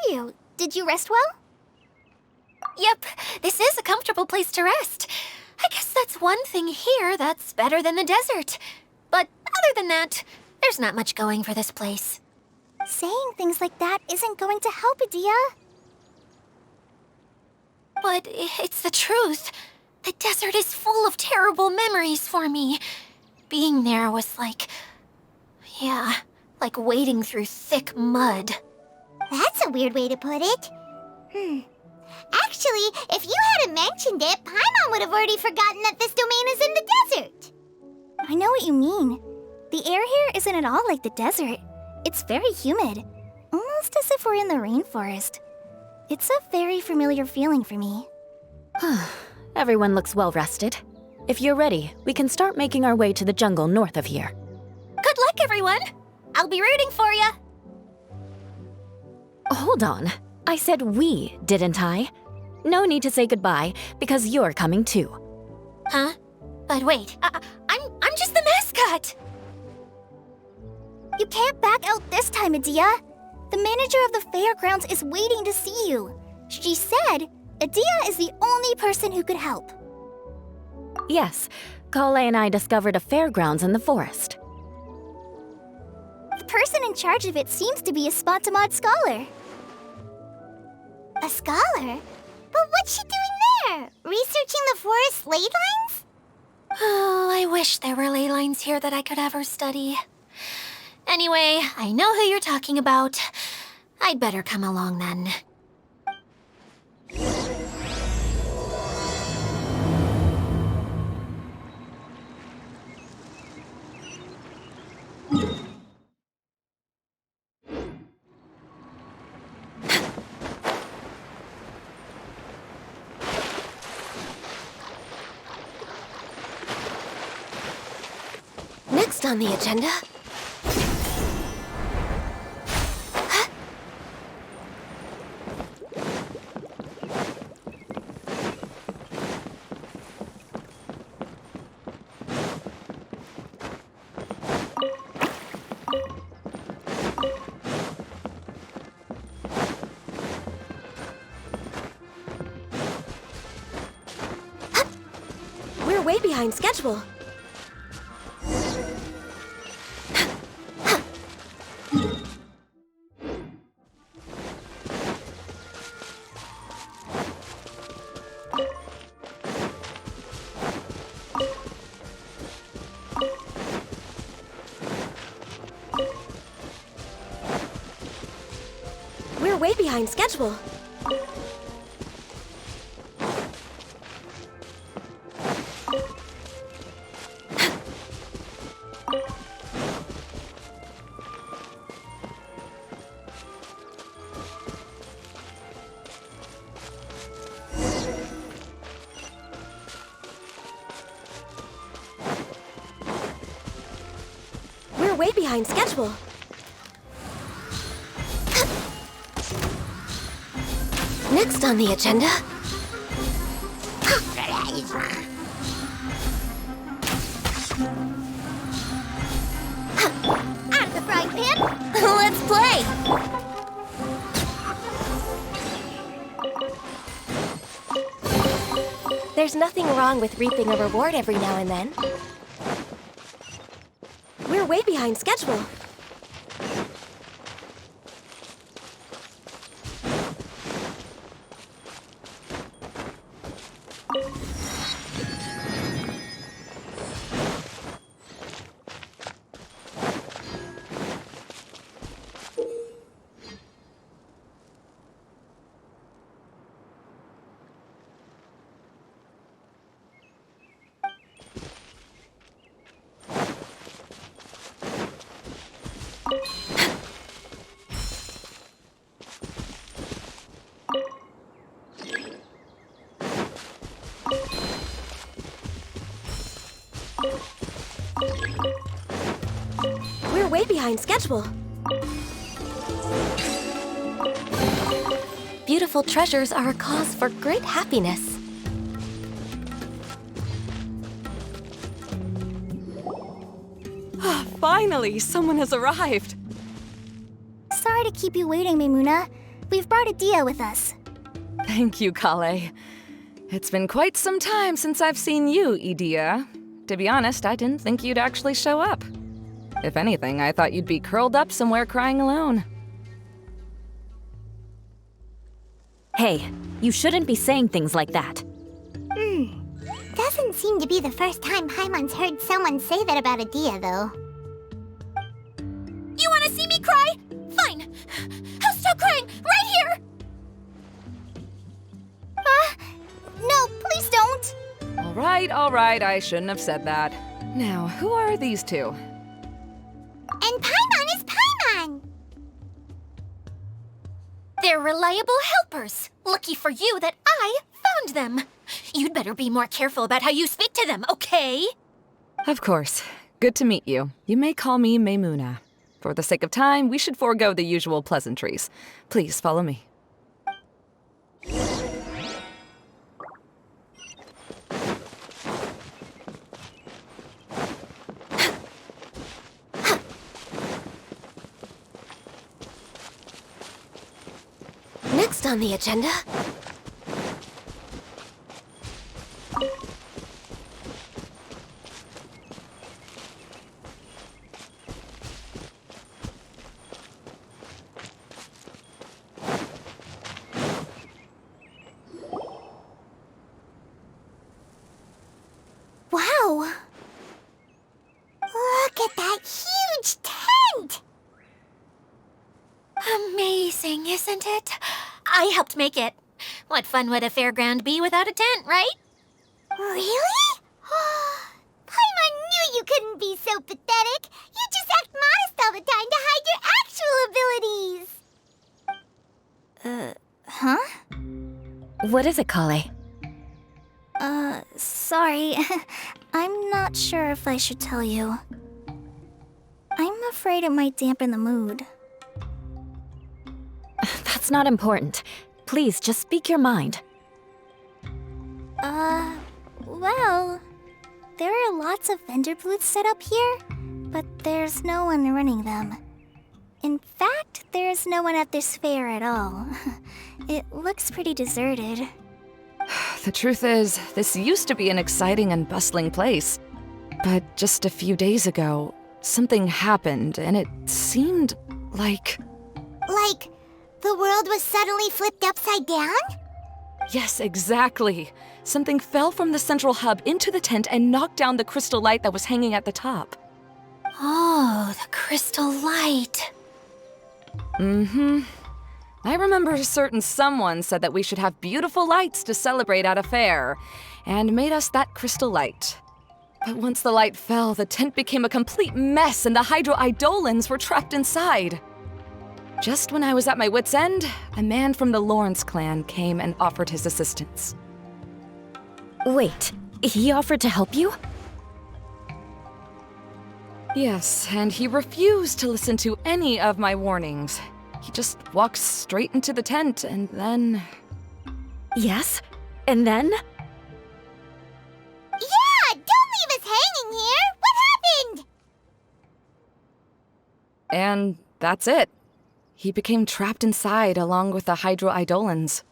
you? Did you rest well? Yep, this is a comfortable place to rest. I guess that's one thing here that's better than the desert. But other than that, there's not much going for this place. Saying things like that isn't going to help, Adia. But it's the truth. The desert is full of terrible memories for me. Being there was like... yeah, like wading through thick mud. That's a weird way to put it. Actually, if you hadn't mentioned it, Paimon would have already forgotten that this domain is in the desert. I know what you mean. The air here isn't at all like the desert. It's very humid, almost as if we're in the rainforest. It's a very familiar feeling for me. Everyone looks well rested. If you're ready, we can start making our way to the jungle north of here. Good luck, everyone! I'll be rooting for you! Hold on. I said we, didn't I? No need to say goodbye, because you're coming too. Huh? But wait, I'm just the mascot! You can't back out this time, Adia. The manager of the fairgrounds is waiting to see you. She said Adia is the only person who could help. Yes, Kale and I discovered a fairgrounds in the forest. The person in charge of it seems to be a Spontamod scholar. A scholar? But what's she doing there? Researching the forest ley lines? Oh, I wish there were ley lines here that I could ever study. Anyway, I know who you're talking about. I'd better come along then. Next on the agenda... We're way behind schedule. We're way behind schedule. We're way behind schedule. Next on the agenda... Out of the frying pan? Let's play! There's nothing wrong with reaping a reward every now and then. We're way behind schedule. We're way behind schedule. Beautiful treasures are a cause for great happiness. Finally, someone has arrived. Sorry to keep you waiting, Maimuna, We've brought Adia with us. Thank you, Kale. It's been quite some time since I've seen you, Idia. To be honest, I didn't think you'd actually show up. If anything, I thought you'd be curled up somewhere crying alone. Hey, you shouldn't be saying things like that. Doesn't seem to be the first time Paimon's heard someone say that about Adia, though. You wanna see me cry? Fine. I'll stop crying right here! No, please don't! All right, I shouldn't have said that. Now, who are these two? And Paimon is Paimon! They're reliable helpers. Lucky for you that I found them. You'd better be more careful about how you speak to them, okay? Of course. Good to meet you. You may call me Maymuna. For the sake of time, we should forego the usual pleasantries. Please follow me. Next on the agenda... Wow! Look at that huge tent! Amazing, isn't it? I helped make it. What fun would a fairground be without a tent, right? Really? Paimon knew you couldn't be so pathetic. You just act modest all the time to hide your actual abilities. Huh? What is it, Kale? Sorry. I'm not sure if I should tell you. I'm afraid it might dampen the mood. That's not important. Please, just speak your mind. Well, there are lots of vendor booths set up here, but there's no one running them. In fact, there's no one at this fair at all. It looks pretty deserted. The truth is, this used to be an exciting and bustling place. But just a few days ago, something happened, and it seemed like... Like, the world was suddenly flipped upside down? Yes, exactly. Something fell from the central hub into the tent and knocked down the crystal light that was hanging at the top. Oh, the crystal light. I remember a certain someone said that we should have beautiful lights to celebrate at a fair, and made us that crystal light. But once the light fell, the tent became a complete mess and the Hydro-Eidolons were trapped inside. Just when I was at my wit's end, a man from the Lawrence clan came and offered his assistance. Wait, he offered to help you? Yes, and he refused to listen to any of my warnings. He just walked straight into the tent and then... Yes? And then? Yeah! Don't leave us hanging here! What happened? And that's it. He became trapped inside along with the Hydro-Eidolons.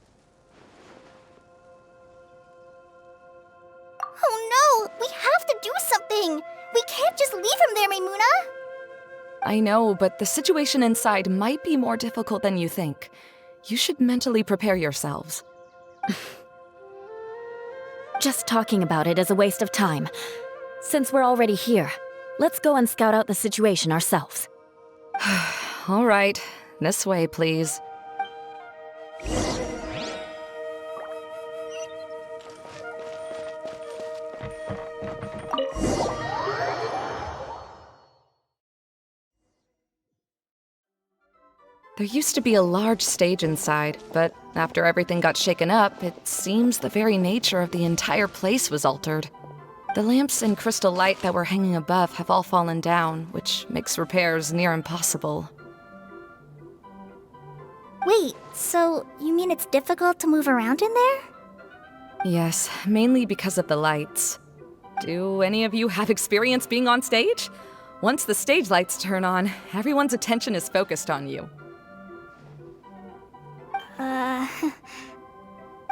Oh no! We have to do something! We can't just leave him there, Maymuna! I know, but the situation inside might be more difficult than you think. You should mentally prepare yourselves. Just talking about it is a waste of time. Since we're already here, let's go and scout out the situation ourselves. All right, this way, please. There used to be a large stage inside, but after everything got shaken up, it seems the very nature of the entire place was altered. The lamps and crystal light that were hanging above have all fallen down, which makes repairs near impossible. Wait, so you mean it's difficult to move around in there? Yes, mainly because of the lights. Do any of you have experience being on stage? Once the stage lights turn on, everyone's attention is focused on you.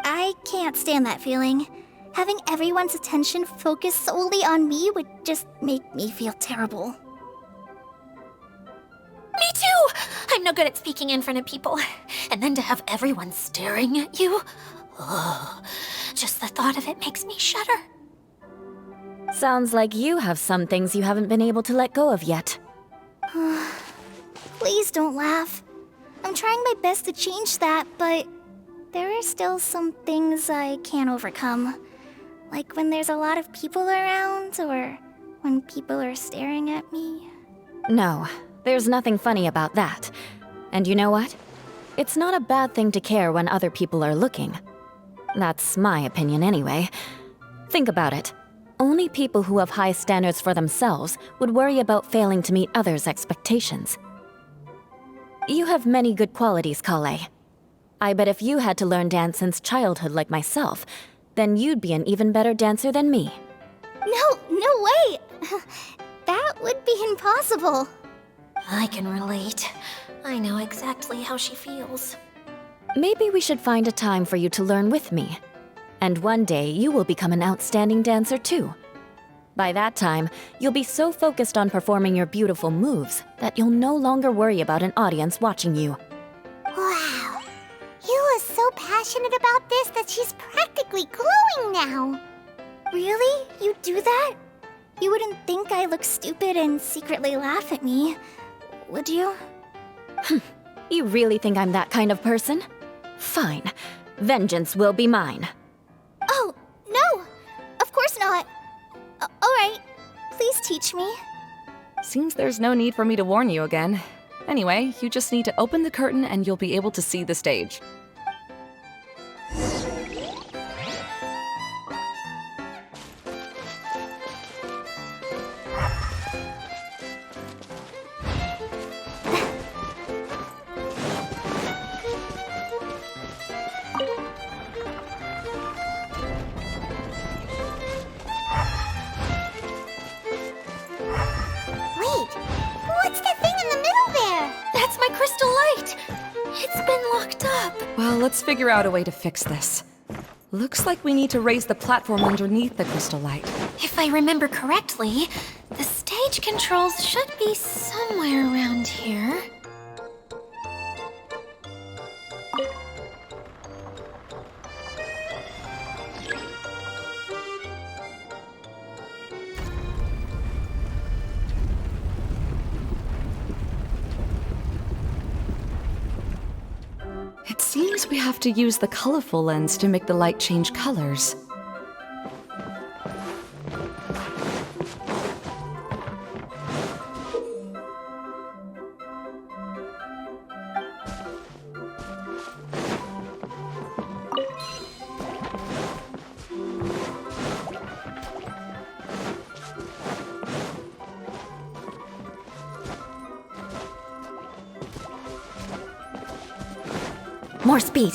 I can't stand that feeling. Having everyone's attention focused solely on me would just make me feel terrible. Me too! I'm no good at speaking in front of people. And then to have everyone staring at you. Ugh. Just the thought of it makes me shudder. Sounds like you have some things you haven't been able to let go of yet. Please don't laugh. I'm trying my best to change that, but there are still some things I can't overcome. Like when there's a lot of people around, or when people are staring at me. No, there's nothing funny about that. And you know what? It's not a bad thing to care when other people are looking. That's my opinion anyway. Think about it. Only people who have high standards for themselves would worry about failing to meet others' expectations. You have many good qualities, Kale. I bet if you had to learn dance since childhood like myself, then you'd be an even better dancer than me. No way! That would be impossible. I can relate. I know exactly how she feels. Maybe we should find a time for you to learn with me. And one day, you will become an outstanding dancer too. By that time, you'll be so focused on performing your beautiful moves that you'll no longer worry about an audience watching you. Wow. You are so passionate about this that she's practically glowing now. Really? You do that? You wouldn't think I look stupid and secretly laugh at me, would you? You really think I'm that kind of person? Fine. Vengeance will be mine. Oh, no! Of course not. Alright, please teach me. Seems there's no need for me to warn you again. Anyway, you just need to open the curtain and you'll be able to see the stage. Wait, what's that thing in the middle there? That's my crystal light! It's been locked up. Well, let's figure out a way to fix this. Looks like we need to raise the platform underneath the crystal light. If I remember correctly, the stage controls should be somewhere around here. It seems we have to use the colorful lens to make the light change colors. More speed.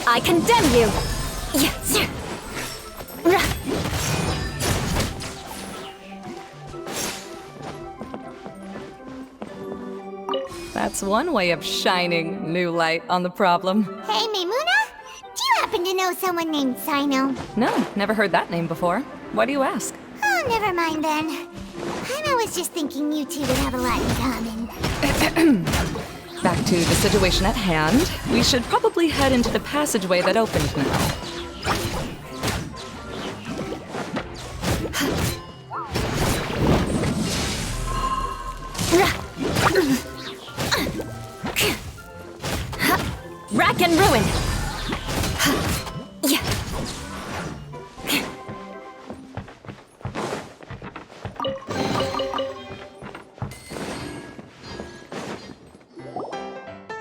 I condemn you! Yes. That's one way of shining new light on the problem. Hey, Maimuna? Do you happen to know someone named Cyno? No, never heard that name before. Why do you ask? Oh, never mind then. I was just thinking you two would have a lot in common. Back to the situation at hand. We should probably head into the passageway that opened now. Rack and ruin! Yeah.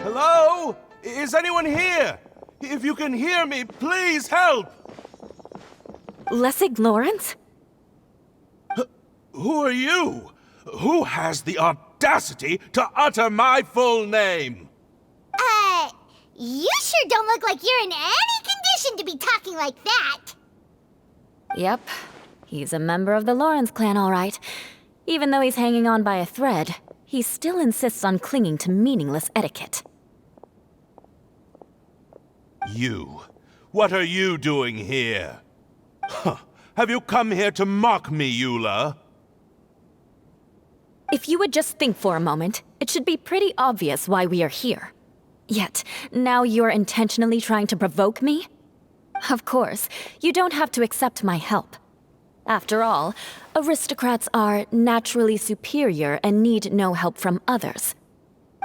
Hello? Is anyone here? If you can hear me, please help! Lessig Lawrence? Who are you? Who has the audacity to utter my full name? You sure don't look like you're in any condition to be talking like that. Yep. He's a member of the Lawrence clan, all right. Even though he's hanging on by a thread, he still insists on clinging to meaningless etiquette. You. What are you doing here? Huh. Have you come here to mock me, Eula? If you would just think for a moment, it should be pretty obvious why we are here. Yet, now you're intentionally trying to provoke me? Of course, you don't have to accept my help. After all, aristocrats are naturally superior and need no help from others.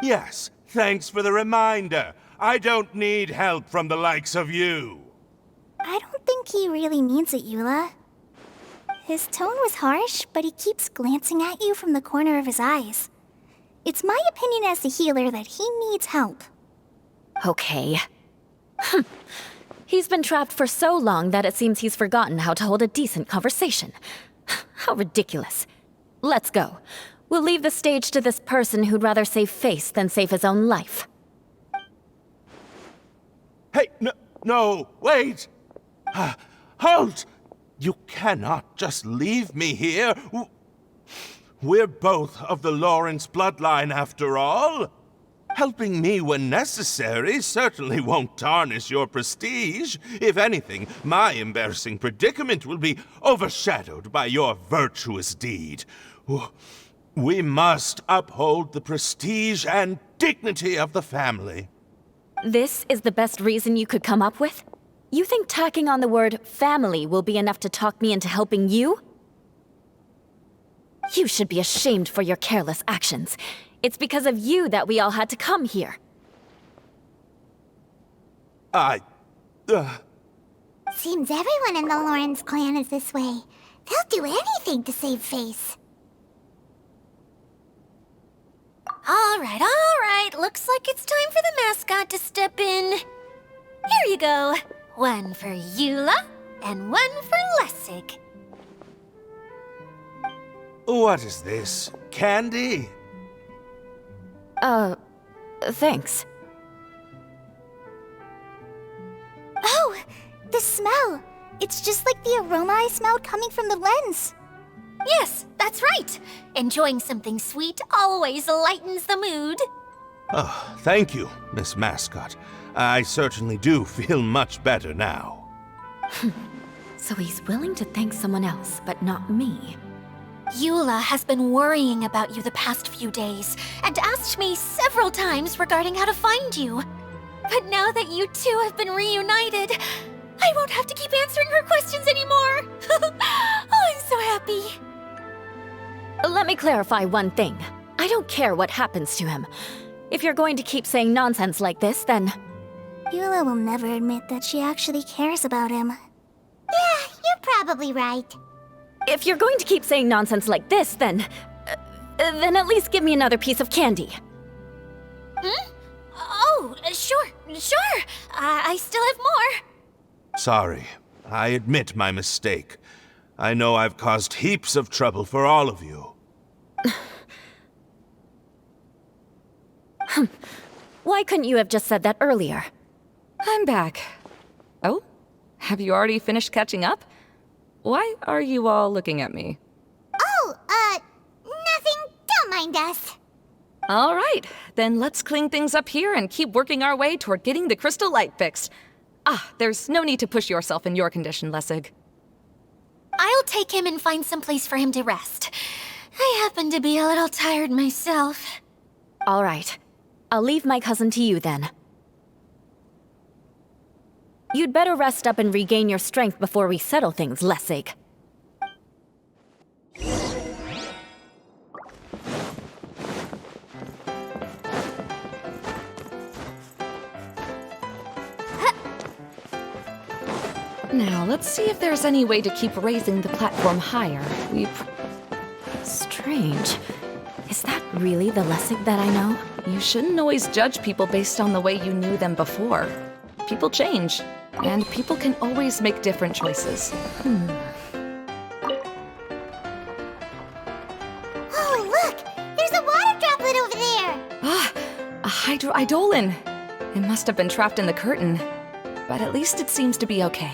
Yes, thanks for the reminder. I don't need help from the likes of you. I don't think he really means it, Eula. His tone was harsh, but he keeps glancing at you from the corner of his eyes. It's my opinion as the healer that he needs help. Okay. He's been trapped for so long that it seems he's forgotten how to hold a decent conversation. How ridiculous. Let's go. We'll leave the stage to this person who'd rather save face than save his own life. Hey, no, wait! Halt! You cannot just leave me here. We're both of the Lawrence bloodline, after all. Helping me when necessary certainly won't tarnish your prestige. If anything, my embarrassing predicament will be overshadowed by your virtuous deed. We must uphold the prestige and dignity of the family. This is the best reason you could come up with? You think tacking on the word family will be enough to talk me into helping you? You should be ashamed for your careless actions. It's because of you that we all had to come here. Seems everyone in the Lawrence clan is this way. They'll do anything to save face. All right. Looks like it's time for the mascot to step in. Here you go. One for Eula, and one for Lessig. What is this? Candy? Thanks. Oh, the smell! It's just like the aroma I smelled coming from the lens. Yes, that's right. Enjoying something sweet always lightens the mood. Oh, thank you, Miss Mascot. I certainly do feel much better now. So he's willing to thank someone else, but not me. Eula has been worrying about you the past few days and asked me several times regarding how to find you. But now that you two have been reunited, I won't have to keep answering her questions anymore. Oh, I'm so happy. Let me clarify one thing. I don't care what happens to him. If you're going to keep saying nonsense like this, then... Eula will never admit that she actually cares about him. Yeah, you're probably right. If you're going to keep saying nonsense like this, then at least give me another piece of candy. Oh, sure. I still have more. Sorry, I admit my mistake. I know I've caused heaps of trouble for all of you. Why couldn't you have just said that earlier? I'm back. Oh? Have you already finished catching up? Why are you all looking at me? Oh, nothing. Don't mind us. All right, then let's clean things up here and keep working our way toward getting the crystal light fixed. There's no need to push yourself in your condition, Lessig. I'll take him and find some place for him to rest. I happen to be a little tired myself. All right. I'll leave my cousin to you then. You'd better rest up and regain your strength before we settle things, Lessig. Now, let's see if there's any way to keep raising the platform higher. Strange. Is that really the Lessig that I know? You shouldn't always judge people based on the way you knew them before. People change, and people can always make different choices. Oh, look! There's a water droplet over there! A hydroidolin! It must have been trapped in the curtain, but at least it seems to be okay.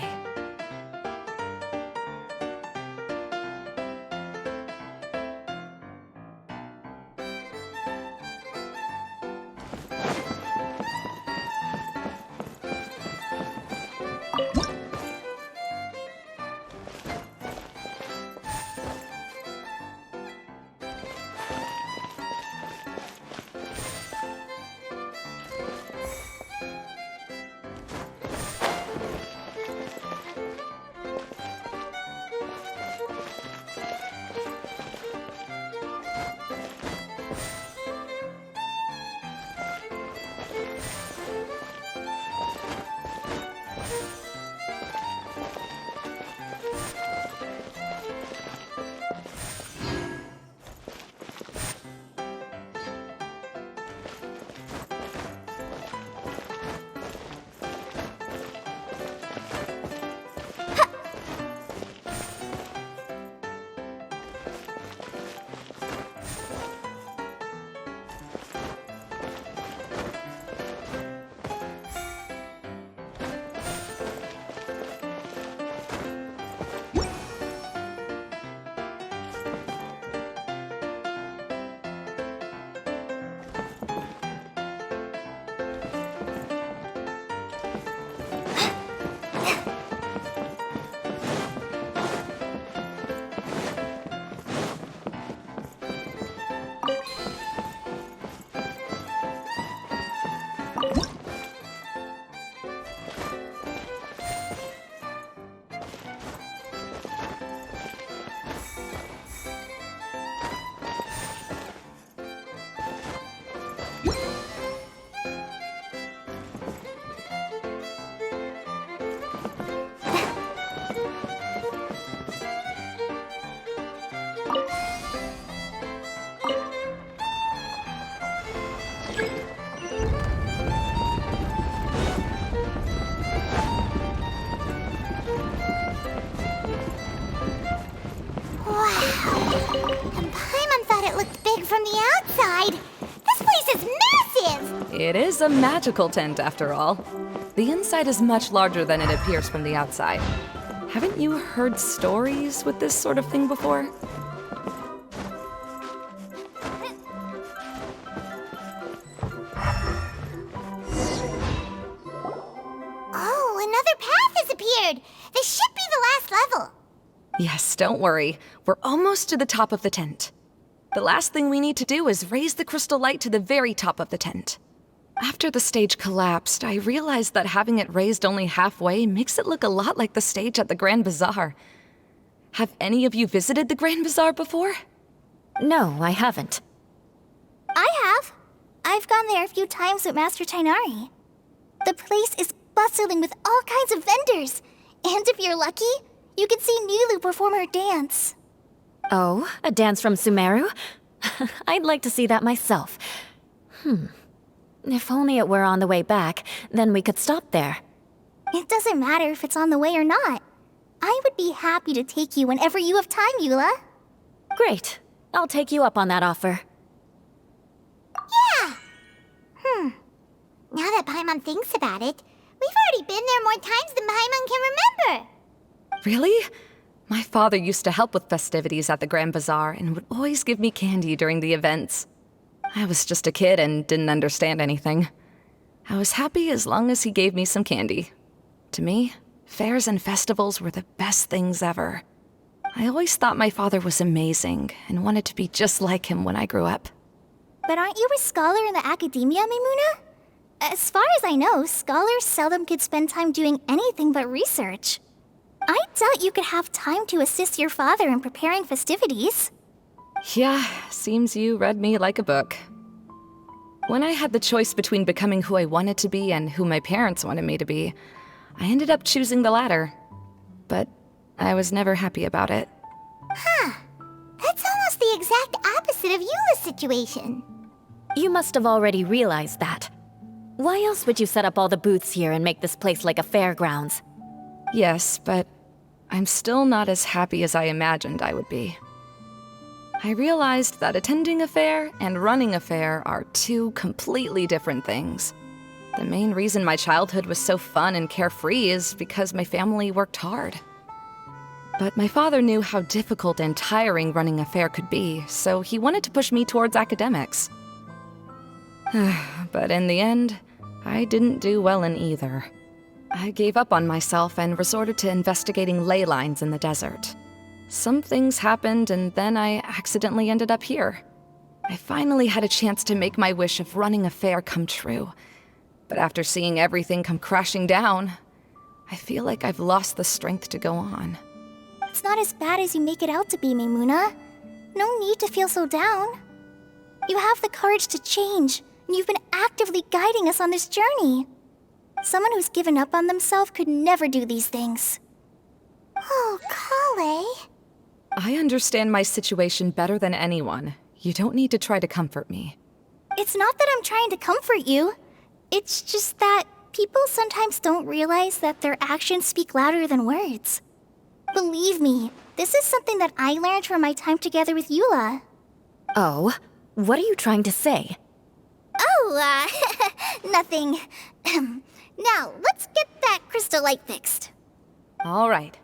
outside! This place is massive! It is a magical tent, after all. The inside is much larger than it appears from the outside. Haven't you heard stories with this sort of thing before? Oh, another path has appeared! This should be the last level! Yes, don't worry. We're almost to the top of the tent. The last thing we need to do is raise the crystal light to the very top of the tent. After the stage collapsed, I realized that having it raised only halfway makes it look a lot like the stage at the Grand Bazaar. Have any of you visited the Grand Bazaar before? No, I haven't. I have. I've gone there a few times with Master Tainari. The place is bustling with all kinds of vendors. And if you're lucky, you can see Nilu perform her dance. Oh, a dance from Sumeru? I'd like to see that myself. If only it were on the way back, then we could stop there. It doesn't matter if it's on the way or not. I would be happy to take you whenever you have time, Eula. Great. I'll take you up on that offer. Yeah! Now that Paimon thinks about it, we've already been there more times than Paimon can remember. Really? My father used to help with festivities at the Grand Bazaar and would always give me candy during the events. I was just a kid and didn't understand anything. I was happy as long as he gave me some candy. To me, fairs and festivals were the best things ever. I always thought my father was amazing and wanted to be just like him when I grew up. But aren't you a scholar in the academia, Maimuna? As far as I know, scholars seldom could spend time doing anything but research. I doubt you could have time to assist your father in preparing festivities. Yeah, seems you read me like a book. When I had the choice between becoming who I wanted to be and who my parents wanted me to be, I ended up choosing the latter. But I was never happy about it. That's almost the exact opposite of Eula's situation. You must have already realized that. Why else would you set up all the booths here and make this place like a fairgrounds? Yes, but I'm still not as happy as I imagined I would be. I realized that attending a fair and running a fair are two completely different things. The main reason my childhood was so fun and carefree is because my family worked hard. But my father knew how difficult and tiring running a fair could be, so he wanted to push me towards academics. But in the end, I didn't do well in either. I gave up on myself and resorted to investigating ley lines in the desert. Some things happened, and then I accidentally ended up here. I finally had a chance to make my wish of running a fair come true. But after seeing everything come crashing down, I feel like I've lost the strength to go on. It's not as bad as you make it out to be, Maimuna. No need to feel so down. You have the courage to change, and you've been actively guiding us on this journey. Someone who's given up on themselves could never do these things. Oh, Kale. I understand my situation better than anyone. You don't need to try to comfort me. It's not that I'm trying to comfort you. It's just that people sometimes don't realize that their actions speak louder than words. Believe me, this is something that I learned from my time together with Eula. Oh, what are you trying to say? Oh, nothing. Now, let's get that crystal light fixed. All right.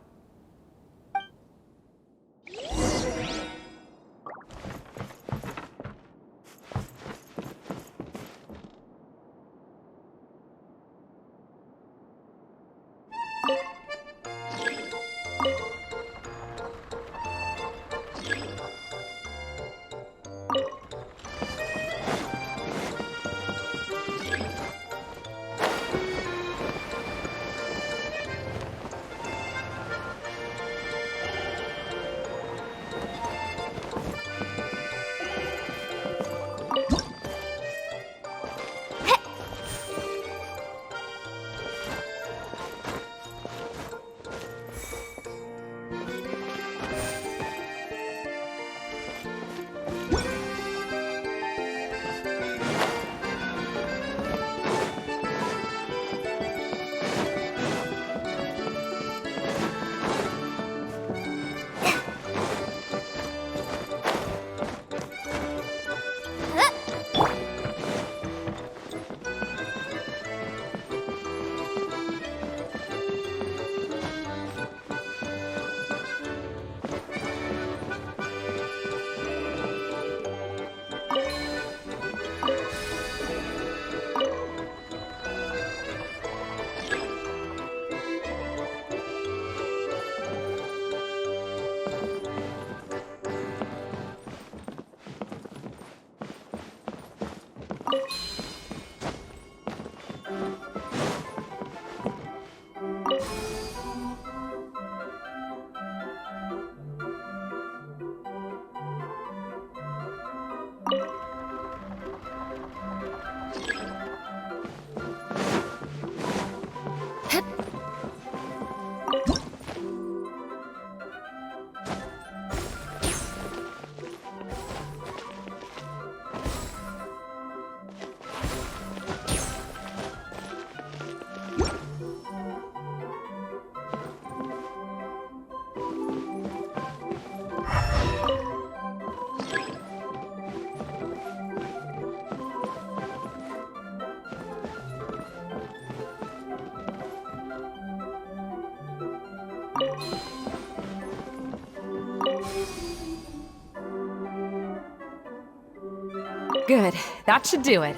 Good. That should do it.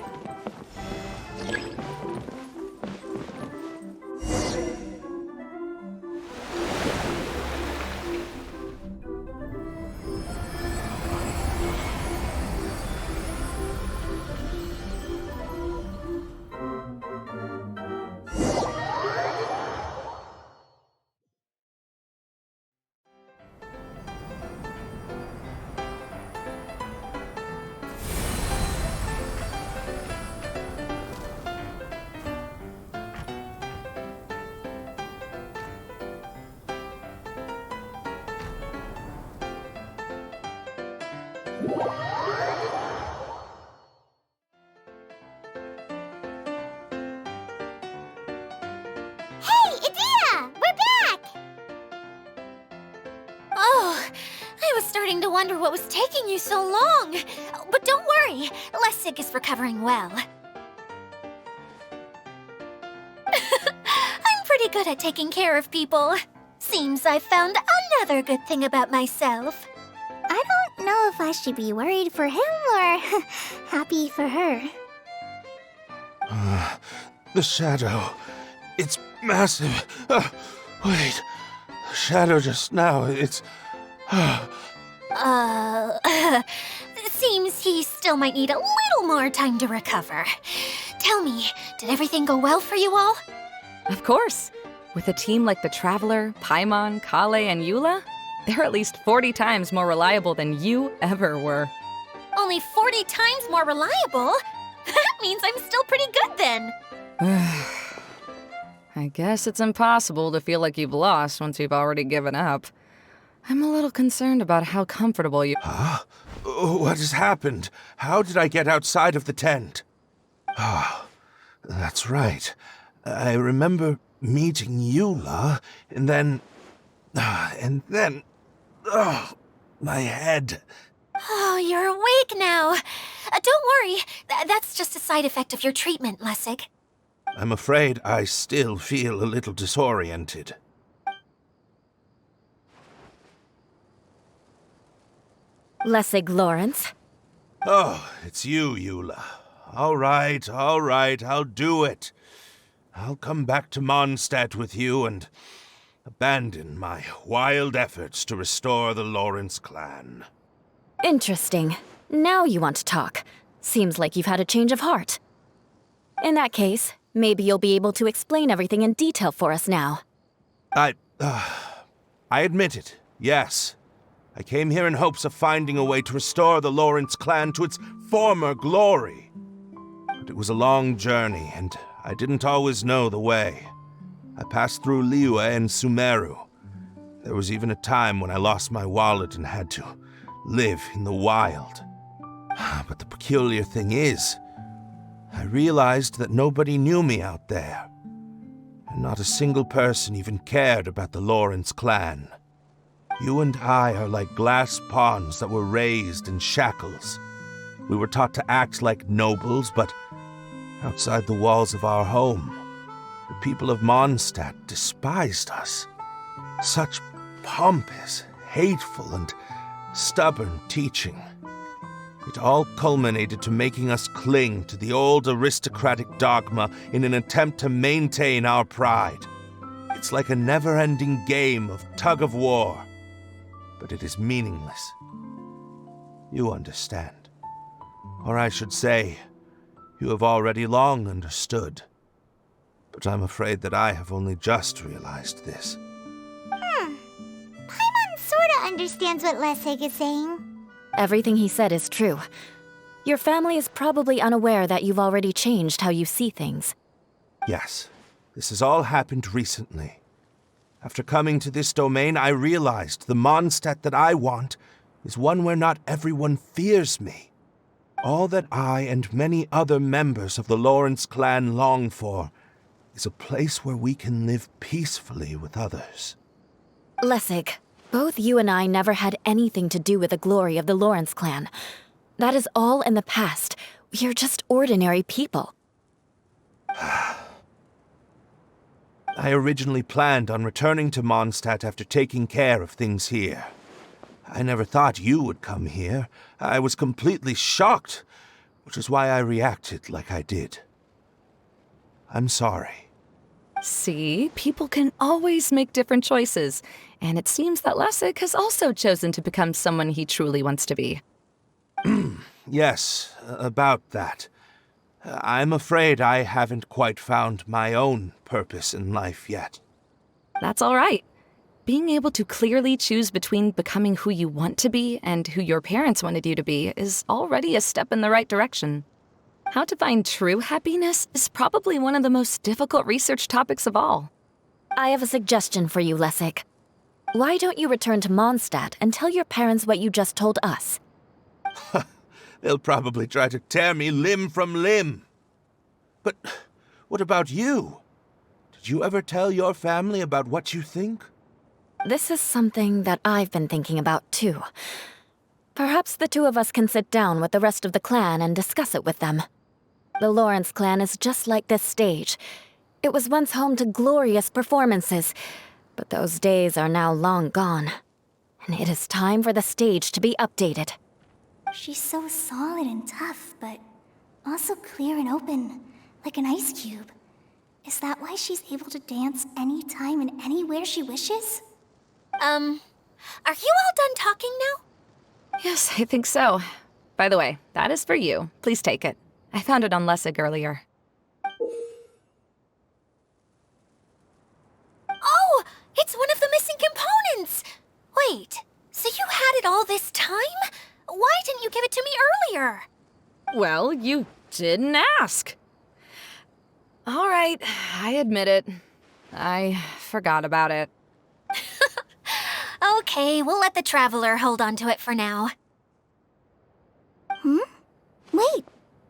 Hey, Idea! We're back! Oh, I was starting to wonder what was taking you so long. But don't worry, Lessig is recovering well. I'm pretty good at taking care of people. Seems I found another good thing about myself. I don't know if I should be worried for him or happy for her. The shadow. It's massive. Wait. The shadow just now, it's... Seems he still might need a little more time to recover. Tell me, did everything go well for you all? Of course. With a team like the Traveler, Paimon, Kale, and Eula, they're at least 40 times more reliable than you ever were. Only 40 times more reliable? That means I'm still pretty good then. I guess it's impossible to feel like you've lost once you've already given up. I'm a little concerned about how comfortable you... Huh? What has happened? How did I get outside of the tent? Ah, that's right. I remember meeting Eula, and then... my head. Oh, you're awake now. Don't worry, that's just a side effect of your treatment, Lessig. I'm afraid I still feel a little disoriented. Lessig Lawrence. Oh, it's you, Eula. All right, I'll do it. I'll come back to Mondstadt with you and abandon my wild efforts to restore the Lawrence clan. Interesting. Now you want to talk. Seems like you've had a change of heart. In that case, maybe you'll be able to explain everything in detail for us now. I admit it, yes. I came here in hopes of finding a way to restore the Lawrence clan to its former glory. But it was a long journey, and I didn't always know the way. I passed through Liyue and Sumeru. There was even a time when I lost my wallet and had to live in the wild. But the peculiar thing is, I realized that nobody knew me out there. And not a single person even cared about the Lawrence clan. You and I are like glass pawns that were raised in shackles. We were taught to act like nobles, but outside the walls of our home, the people of Mondstadt despised us. Such pompous, hateful, and stubborn teaching. It all culminated to making us cling to the old aristocratic dogma in an attempt to maintain our pride. It's like a never-ending game of tug-of-war, but it is meaningless. You understand. Or I should say, you have already long understood. But I'm afraid that I have only just realized this. Paimon sorta understands what Lessig is saying. Everything he said is true. Your family is probably unaware that you've already changed how you see things. Yes, this has all happened recently. After coming to this domain, I realized the Mondstadt that I want is one where not everyone fears me. All that I and many other members of the Lawrence clan long for is a place where we can live peacefully with others. Lessig, both you and I never had anything to do with the glory of the Lawrence clan. That is all in the past. We are just ordinary people. I originally planned on returning to Mondstadt after taking care of things here. I never thought you would come here. I was completely shocked. which is why I reacted like I did. I'm sorry. See, people can always make different choices, and it seems that Lessig has also chosen to become someone he truly wants to be. Yes, about that. I'm afraid I haven't quite found my own purpose in life yet. That's all right. Being able to clearly choose between becoming who you want to be and who your parents wanted you to be is already a step in the right direction. How to find true happiness is probably one of the most difficult research topics of all. I have a suggestion for you, Lessig. Why don't you return to Mondstadt and tell your parents what you just told us? They'll probably try to tear me limb from limb. But what about you? Did you ever tell your family about what you think? This is something that I've been thinking about, too. Perhaps the two of us can sit down with the rest of the clan and discuss it with them. The Lawrence clan is just like this stage. It was once home to glorious performances, but those days are now long gone. And it is time for the stage to be updated. She's so solid and tough, but also clear and open, like an ice cube. Is that why she's able to dance anytime and anywhere she wishes? Are you all done talking now? Yes, I think so. By the way, that is for you. Please take it. I found it on Lessig earlier. Oh, it's one of the missing components! Wait, so you had it all this time? Why didn't you give it to me earlier? Well, you didn't ask. All right, I admit it. I forgot about it. Okay, we'll let the Traveler hold on to it for now. Wait,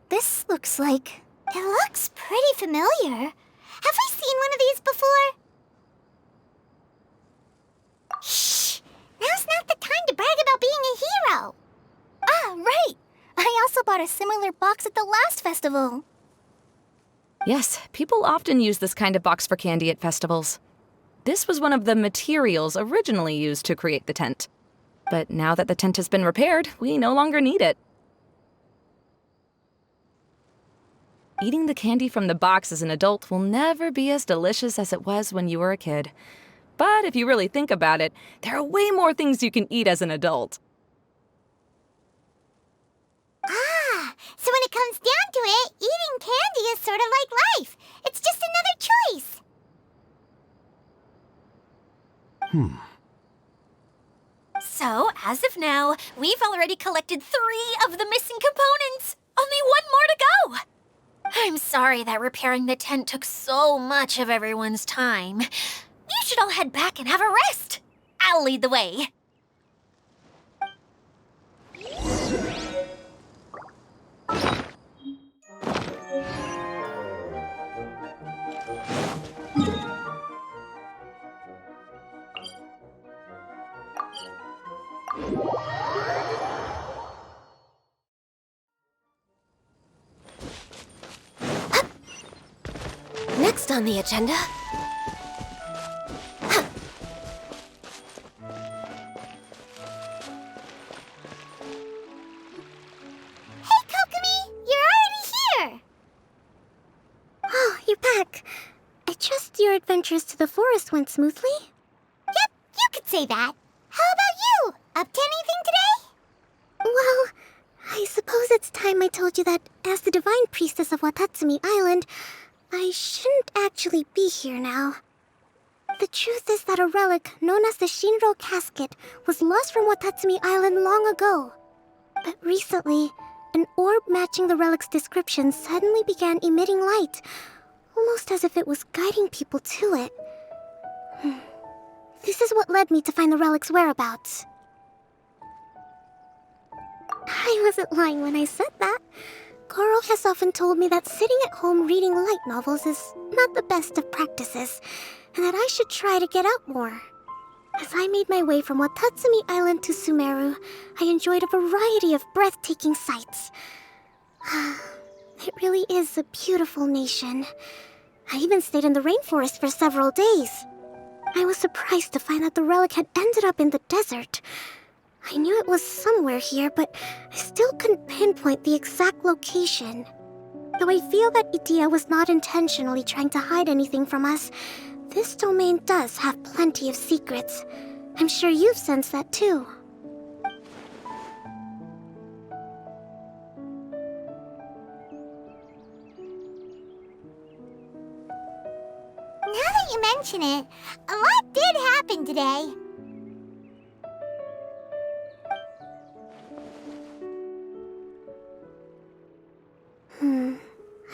this looks like... It looks pretty familiar. Have we seen one of these before? Shh! Now's not the time to brag about being a hero! Ah, right! I also bought a similar box at the last festival. Yes, people often use this kind of box for candy at festivals. This was one of the materials originally used to create the tent. But now that the tent has been repaired, we no longer need it. Eating the candy from the box as an adult will never be as delicious as it was when you were a kid. But if you really think about it, there are way more things you can eat as an adult. Ah, so when it comes down to it, eating candy is sort of like life. It's just another choice. So, as of now, we've already collected 3 of the missing components. Only 1 more to go. I'm sorry that repairing the tent took so much of everyone's time. You should all head back and have a rest. I'll lead the way. Next on the agenda... Hey, Kokomi! You're already here! Oh, you're back. I trust your adventures to the forest went smoothly? Yep, you could say that. How about you? Up to anything today? Well, I suppose it's time I told you that as the Divine Priestess of Watatsumi Island, I shouldn't actually be here now. The truth is that a relic known as the Shinro Casket was lost from Watatsumi Island long ago. But recently, an orb matching the relic's description suddenly began emitting light, almost as if it was guiding people to it. This is what led me to find the relic's whereabouts. I wasn't lying when I said that. Goro has often told me that sitting at home reading light novels is not the best of practices, and that I should try to get out more. As I made my way from Watatsumi Island to Sumeru, I enjoyed a variety of breathtaking sights. It really is a beautiful nation. I even stayed in the rainforest for several days. I was surprised to find that the relic had ended up in the desert. I knew it was somewhere here, but I still couldn't pinpoint the exact location. Though I feel that Edea was not intentionally trying to hide anything from us, this domain does have plenty of secrets. I'm sure you've sensed that too. Now that you mention it, a lot did happen today.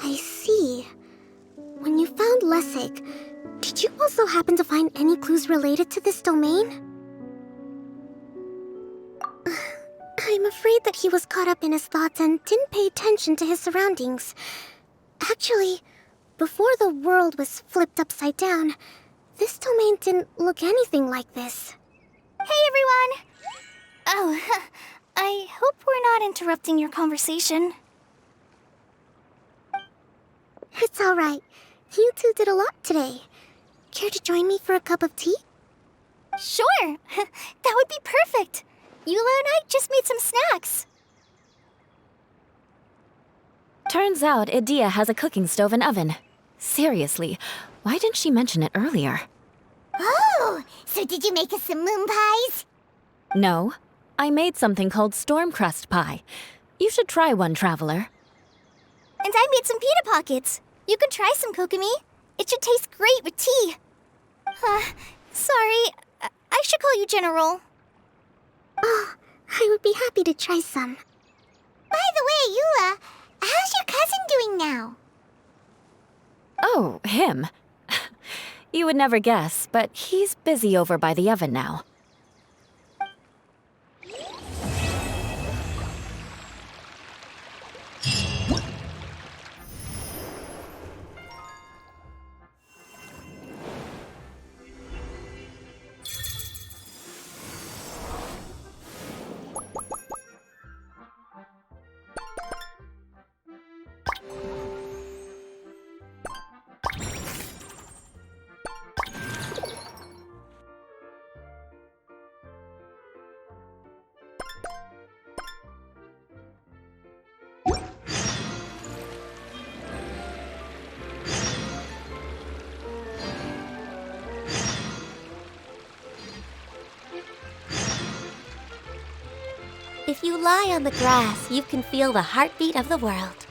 I see. When you found Lessig, did you also happen to find any clues related to this domain? I'm afraid that he was caught up in his thoughts and didn't pay attention to his surroundings. Actually, before the world was flipped upside down, this domain didn't look anything like this. Hey, everyone! Oh, I hope we're not interrupting your conversation. It's alright. You two did a lot today. Care to join me for a cup of tea? Sure! That would be perfect! Eula and I just made some snacks. Turns out Edea has a cooking stove and oven. Seriously, why didn't she mention it earlier? Oh, so did you make us some moon pies? No, I made something called storm crust pie. You should try one, Traveler. And I made some pita pockets. You can try some, Kokomi. It should taste great with tea. Sorry, I should call you General. Oh, I would be happy to try some. By the way, Eula, how's your cousin doing now? Oh, him. You would never guess, but he's busy over by the oven now. If you lie on the grass, you can feel the heartbeat of the world.